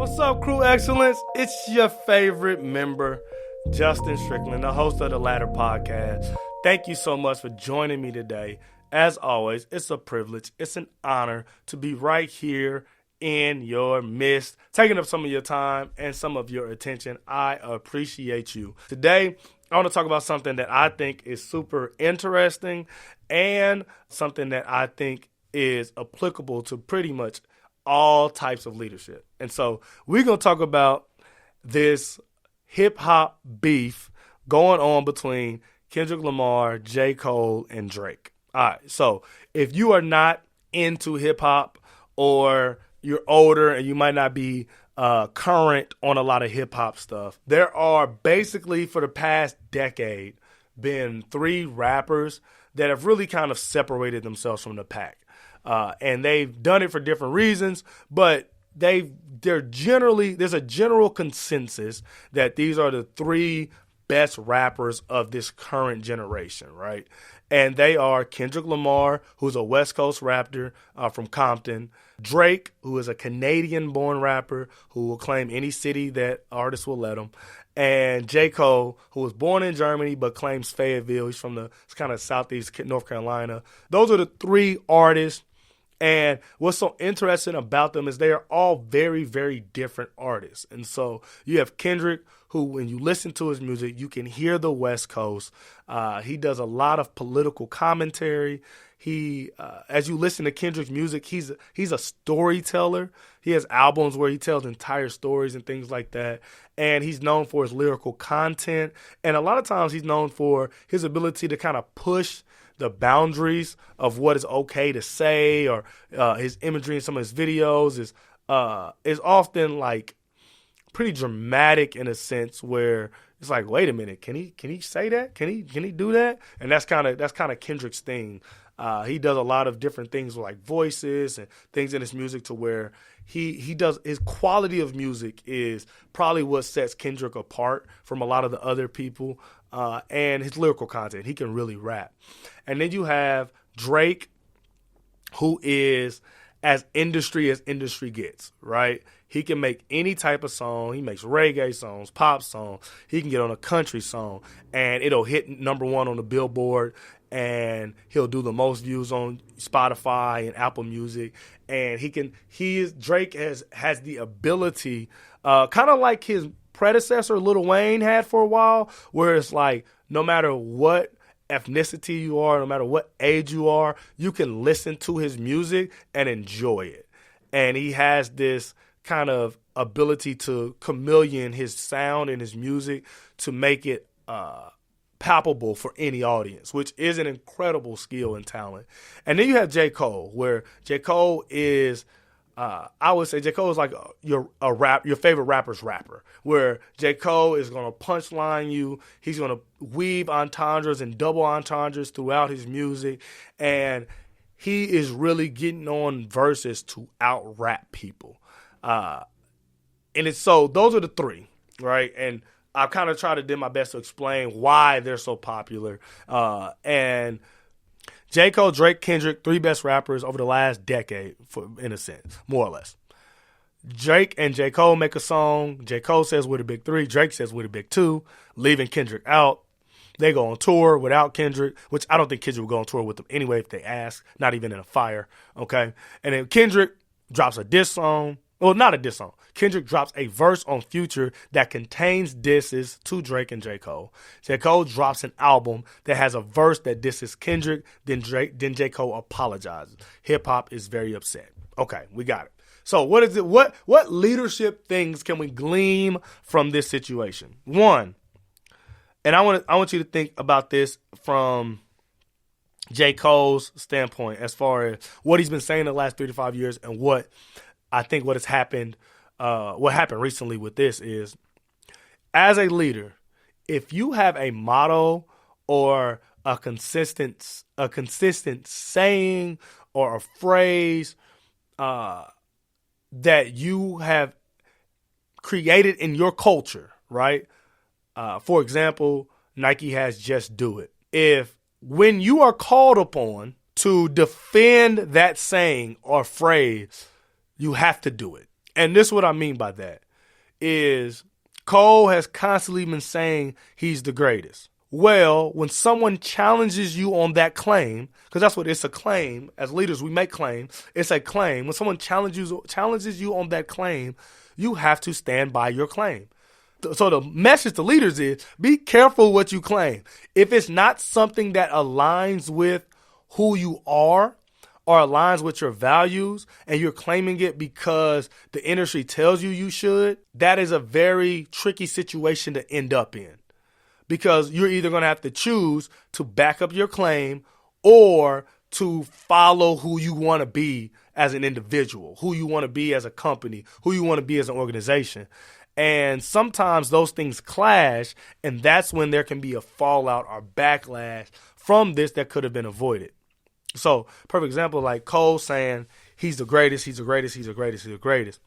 What's up, Crew Excellence? It's your favorite member, Justin Strickland, the host of the Ladder Podcast. Thank you so much for joining me today. As always, it's a privilege, it's an honor to be right here in your midst, taking up some of your time and some of your attention. I appreciate you. Today, I want to talk about something that I think is super interesting and something that I think is applicable to pretty much all types of leadership. And so we're going to talk about this hip-hop beef going on between Kendrick Lamar, J. Cole, and Drake. All right, so if you are not into hip-hop or you're older and you might not be current on a lot of hip-hop stuff, there are basically for the past decade been three rappers that have really kind of separated themselves from the pack. And they've done it for different reasons, but there's a general consensus that these are the three best rappers of this current generation, right? And they are Kendrick Lamar, who's a West Coast rapper from Compton, Drake, who is a Canadian-born rapper who will claim any city that artists will let him, and J. Cole, who was born in Germany but claims Fayetteville. He's from the kind of southeast North Carolina. Those are the three artists. And what's so interesting about them is they are all very, very different artists. And so you have Kendrick, who when you listen to his music, you can hear the West Coast. He does a lot of political commentary. As you listen to Kendrick's music, he's a storyteller. He has albums where he tells entire stories and things like that. And he's known for his lyrical content. And a lot of times he's known for his ability to kind of push the boundaries of what is okay to say, or his imagery in some of his videos is often like pretty dramatic in a sense where it's like, wait a minute, can he say that? Can he do that? And that's kind of Kendrick's thing. He does a lot of different things like voices and things in his music to where he does his quality of music is probably what sets Kendrick apart from a lot of the other people, and his lyrical content. He can really rap. And then you have Drake, who is as industry gets, right? He can make any type of song. He makes reggae songs, pop songs. He can get on a country song, and it'll hit number one on the Billboard, and he'll do the most views on Spotify and Apple Music. And Drake has the ability, kind of like his predecessor Lil Wayne had for a while, where it's like no matter what ethnicity you are, no matter what age you are, you can listen to his music and enjoy it. And he has this kind of ability to chameleon his sound and his music to make it palpable for any audience, which is an incredible skill and talent. And then you have J. Cole, where J. Cole is I would say J. Cole is like your favorite rapper's rapper, where J. Cole is going to punchline you. He's going to weave entendres and double entendres throughout his music, and he is really getting on verses to out-rap people. And it's so those are the three, right? And I've kind of tried to do my best to explain why they're so popular. And J. Cole, Drake, Kendrick, three best rappers over the last decade, in a sense, more or less. Drake and J. Cole make a song. J. Cole says we're the big three. Drake says we're the big two, leaving Kendrick out. They go on tour without Kendrick, which I don't think Kendrick would go on tour with them anyway if they ask, not even in a fire, okay? And then Kendrick drops a diss song. Well, not a diss song. Kendrick drops a verse on Future that contains disses to Drake and J. Cole. J. Cole drops an album that has a verse that disses Kendrick, then J. Cole apologizes. Hip-hop is very upset. Okay, we got it. So what is it? What leadership things can we glean from this situation? One, and I want you to think about this from J. Cole's standpoint as far as what he's been saying the last 3 to 5 years, and what I think what happened recently with this is, as a leader, if you have a motto or a consistent saying or a phrase that you have created in your culture, right? For example, Nike has Just Do It. When you are called upon to defend that saying or phrase, you have to do it. And this is what I mean by that is Cole has constantly been saying he's the greatest. Well, when someone challenges you on that claim, because that's what it's a claim. As leaders, we make claims. It's a claim. When someone challenges you on that claim, you have to stand by your claim. So the message to leaders is be careful what you claim. If it's not something that aligns with who you are or aligns with your values and you're claiming it because the industry tells you you should, that is a very tricky situation to end up in. Because you're either going to have to choose to back up your claim or to follow who you want to be as an individual, who you want to be as a company, who you want to be as an organization. And sometimes those things clash, and that's when there can be a fallout or backlash from this that could have been avoided. So, perfect example, like Cole saying he's the greatest, he's the greatest, he's the greatest, he's the greatest.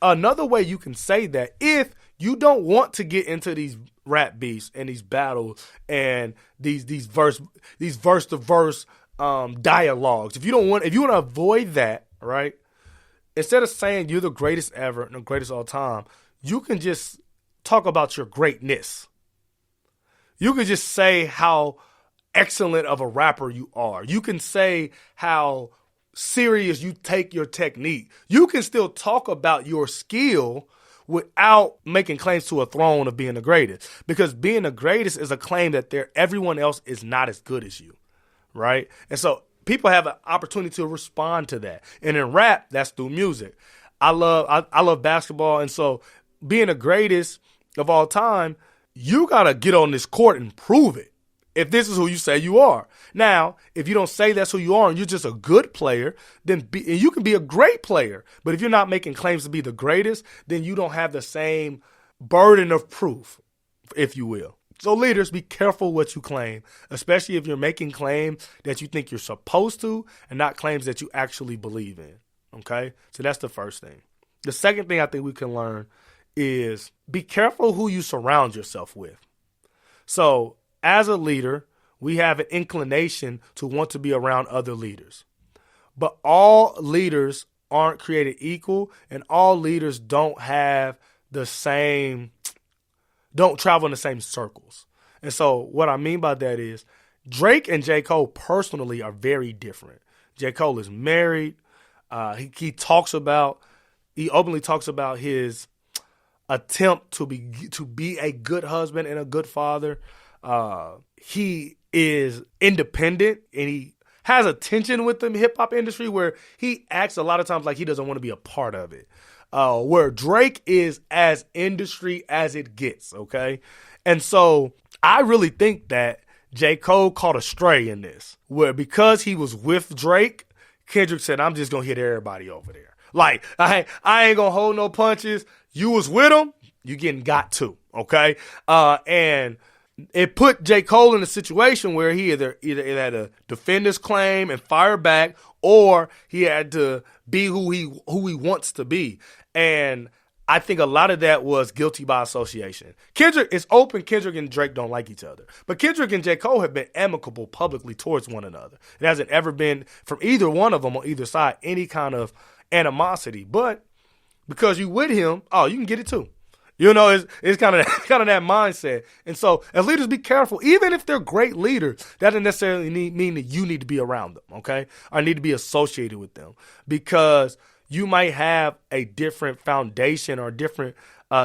Another way you can say that, if you don't want to get into these rap beefs and these battles and these verse to verse dialogues, if you want to avoid that, right? Instead of saying you're the greatest ever and the greatest of all time, you can just talk about your greatness. You can just say how excellent of a rapper you are. You can say how serious you take your technique. You can still talk about your skill without making claims to a throne of being the greatest. Because being the greatest is a claim that everyone else is not as good as you, right? And so people have an opportunity to respond to that. And in rap, that's through music. I love basketball, and so being the greatest of all time, you got to get on this court and prove it. If this is who you say you are. Now, if you don't say that's who you are and you're just a good player, then you can be a great player. But if you're not making claims to be the greatest, then you don't have the same burden of proof, if you will. So leaders, be careful what you claim, especially if you're making claims that you think you're supposed to and not claims that you actually believe in. Okay? So that's the first thing. The second thing I think we can learn is be careful who you surround yourself with. So as a leader, we have an inclination to want to be around other leaders. But all leaders aren't created equal, and all leaders don't travel in the same circles. And so what I mean by that is Drake and J. Cole personally are very different. J. Cole is married. He openly talks about his attempt to be a good husband and a good father. He is independent, and he has a tension with the hip hop industry where he acts a lot of times like he doesn't want to be a part of it. Where Drake is as industry as it gets. Okay. And so I really think that J. Cole caught a stray in this, where because he was with Drake, Kendrick said, I'm just going to hit everybody over there. Like, I ain't going to hold no punches. You was with him, you getting got too. Okay. And it put J. Cole in a situation where he either had to defend his claim and fire back, or he had to be who he wants to be. And I think a lot of that was guilty by association. Kendrick and Drake don't like each other. But Kendrick and J. Cole have been amicable publicly towards one another. It hasn't ever been from either one of them on either side any kind of animosity. But because you with him, you can get it too. You know, it's kind of that mindset. And so as leaders, be careful. Even if they're great leaders, that doesn't necessarily mean that you need to be around them, okay? Or need to be associated with them. Because you might have a different foundation or a different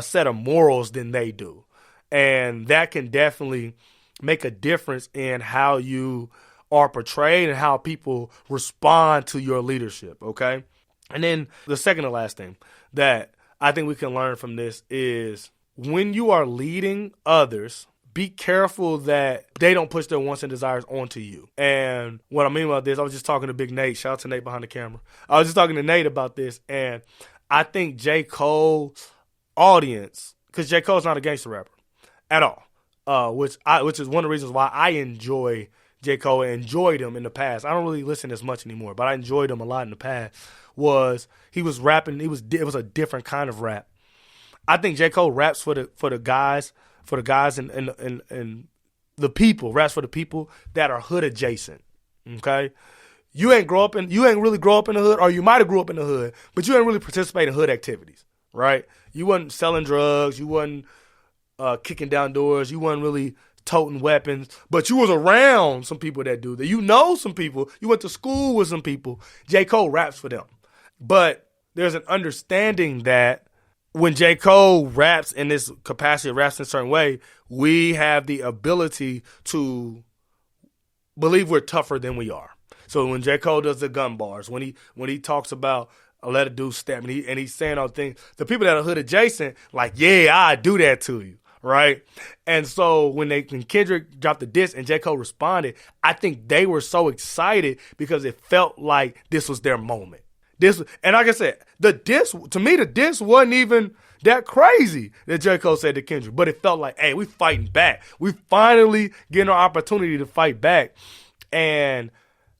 set of morals than they do. And that can definitely make a difference in how you are portrayed and how people respond to your leadership, okay? And then the second and last thing that I think we can learn from this is when you are leading others, be careful that they don't push their wants and desires onto you. And what I mean by this, I was just talking to Big Nate. Shout out to Nate behind the camera. I was just talking to Nate about this, and I think J. Cole's audience, because J. Cole's not a gangster rapper at all, which is one of the reasons why I enjoy J. Cole and enjoyed him in the past. I don't really listen as much anymore, but I enjoyed him a lot in the past. He was rapping. It was a different kind of rap. I think J. Cole raps for the guys and the people, raps for the people that are hood adjacent. Okay, you ain't really grow up in the hood, or you might have grew up in the hood, but you ain't really participate in hood activities, right? You wasn't selling drugs, you wasn't kicking down doors, you wasn't really toting weapons, but you was around some people that do that. You know some people, you went to school with some people. J. Cole raps for them. But there's an understanding that when J. Cole raps in this capacity, raps in a certain way, we have the ability to believe we're tougher than we are. So when J. Cole does the gun bars, when he talks about let a dude stab, and he's saying all things, the people that are hood adjacent, like, yeah, I do that to you, right? And so when Kendrick dropped the diss and J. Cole responded, I think they were so excited because it felt like this was their moment. And like I said, the diss wasn't even that crazy that J. Cole said to Kendrick, but it felt like, hey, we fighting back. We finally getting our opportunity to fight back. And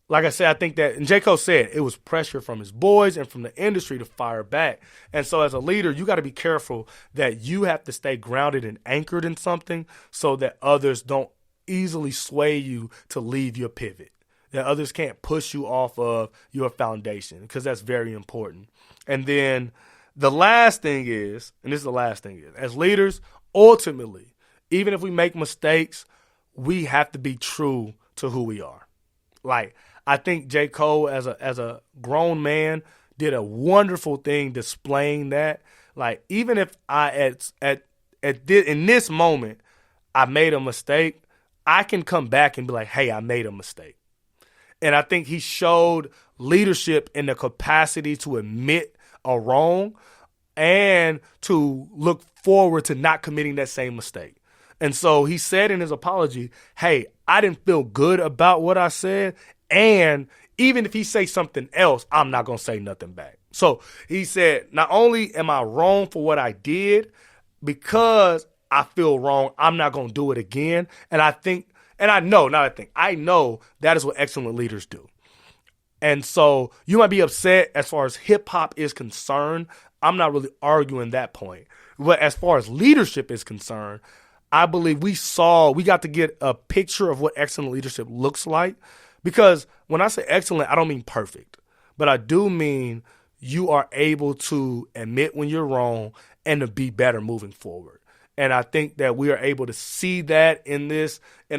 like I said, I think that, and J. Cole said, it was pressure from his boys and from the industry to fire back. And so as a leader, you got to be careful that you have to stay grounded and anchored in something so that others don't easily sway you to leave your pivot, that others can't push you off of your foundation, because that's very important. And then the last thing is, and this is the last thing is, as leaders, ultimately, even if we make mistakes, we have to be true to who we are. Like, I think J. Cole, as a grown man, did a wonderful thing displaying that. Like, even if in this moment I made a mistake, I can come back and be like, hey, I made a mistake. And I think he showed leadership in the capacity to admit a wrong and to look forward to not committing that same mistake. And so he said in his apology, hey, I didn't feel good about what I said. And even if he say something else, I'm not going to say nothing back. So he said, not only am I wrong for what I did, because I feel wrong, I'm not going to do it again. And I know that is what excellent leaders do. And so you might be upset as far as hip hop is concerned. I'm not really arguing that point. But as far as leadership is concerned, I believe we got to get a picture of what excellent leadership looks like. Because when I say excellent, I don't mean perfect, but I do mean you are able to admit when you're wrong and to be better moving forward. And I think that we are able to see that in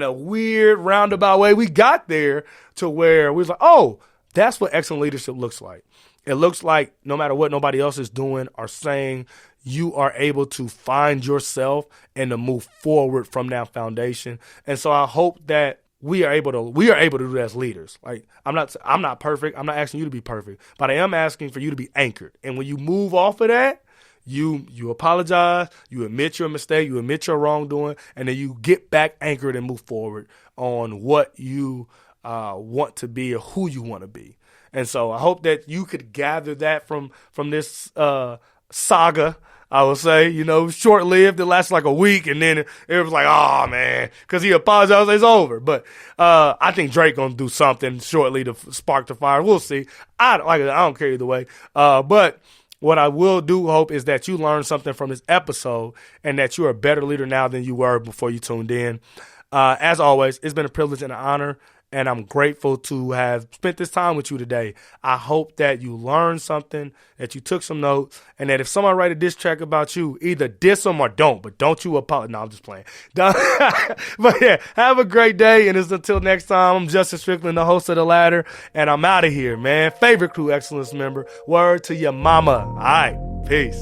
a weird roundabout way. We got there to where we was like, oh, that's what excellent leadership looks like. It looks like no matter what nobody else is doing or saying, you are able to find yourself and to move forward from that foundation. And so I hope that we are able to do that as leaders. Like, I'm not perfect. I'm not asking you to be perfect, but I am asking for you to be anchored. And when you move off of that, you apologize, you admit your mistake, you admit your wrongdoing, and then you get back anchored and move forward on what you want to be or who you want to be. And so I hope that you could gather that from this saga. I would say, short-lived. It lasted like a week, and then it was like, oh, man, because he apologized, it's over. But I think Drake going to do something shortly to spark the fire. We'll see. I don't care either way. But what I will hope is that you learned something from this episode and that you're a better leader now than you were before you tuned in. As always, it's been a privilege and an honor, and I'm grateful to have spent this time with you today. I hope that you learned something, that you took some notes, and that if someone write a diss track about you, either diss them or don't, but don't you apologize. No, I'm just playing. But yeah, have a great day, and until next time, I'm Justin Strickland, the host of The Ladder, and I'm out of here, man. Favorite Crew Excellence member. Word to your mama. All right, peace.